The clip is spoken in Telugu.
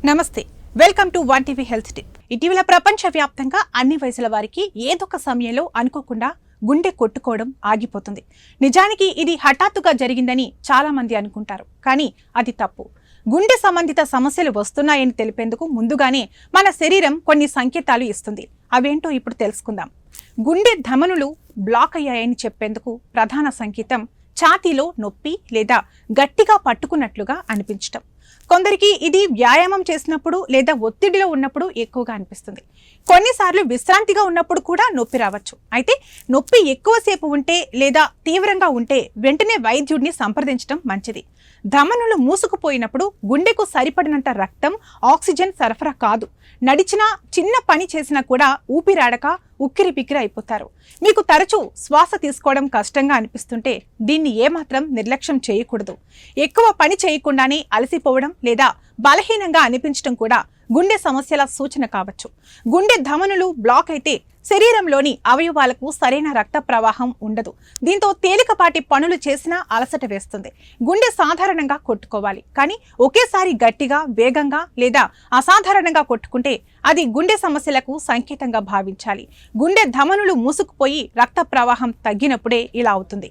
నమస్తే, welcome to one TV health tip. ఇటీవల ప్రపంచవ్యాప్తంగా అన్ని వయసుల వారికి ఏదొక సమయంలో అనుకోకుండా గుండె కొట్టుకోవడం ఆగిపోతుంది. నిజానికి ఇది హఠాత్తుగా జరిగిందని చాలా మంది అనుకుంటారు, కానీ అది తప్పు. గుండె సంబంధిత సమస్యలు వస్తున్నాయని తెలిపేందుకు ముందుగానే మన శరీరం కొన్ని సంకేతాలు ఇస్తుంది. అవేంటో ఇప్పుడు తెలుసుకుందాం. గుండె ధమనులు బ్లాక్ అయ్యాయని చెప్పేందుకు ప్రధాన సంకేతం ఛాతీలో నొప్పి లేదా గట్టిగా పట్టుకున్నట్లుగా అనిపించటం. కొందరికి ఇది వ్యాయామం చేసినప్పుడు లేదా ఒత్తిడిలో ఉన్నప్పుడు ఎక్కువగా అనిపిస్తుంది. కొన్నిసార్లు విశ్రాంతిగా ఉన్నప్పుడు కూడా నొప్పి రావచ్చు. అయితే నొప్పి ఎక్కువసేపు ఉంటే లేదా తీవ్రంగా ఉంటే వెంటనే వైద్యుడిని సంప్రదించడం మంచిది. ధమనులు మూసుకుపోయినప్పుడు గుండెకు సరిపడినంత రక్తం, ఆక్సిజన్ సరఫరా కాదు. నడిచినా, చిన్న పని చేసినా కూడా ఊపిరాడక ఉక్కిరి బిక్కిరి అయిపోతారు. మీకు తరచూ శ్వాస తీసుకోవడం కష్టంగా అనిపిస్తుంటే దీన్ని ఏమాత్రం నిర్లక్ష్యం చేయకూడదు. ఎక్కువ పని చేయకుండానే అలసిపోవడం లేదా బలహీనంగా అనిపించడం కూడా గుండె సమస్యల సూచన కావచ్చు. గుండె ధమనులు బ్లాక్ అయితే శరీరంలోని అవయవాలకు సరైన రక్త ప్రవాహం ఉండదు. దీంతో తేలికపాటి పనులు చేసినా అలసట వేస్తుంది. గుండె సాధారణంగా కొట్టుకోవాలి, కానీ ఒకేసారి గట్టిగా, వేగంగా లేదా అసాధారణంగా కొట్టుకుంటే అది గుండె సమస్యలకు సంకేతంగా భావించాలి. గుండె ధమనులు మూసుకుపోయి రక్త ప్రవాహం తగ్గినప్పుడే ఇలా అవుతుంది.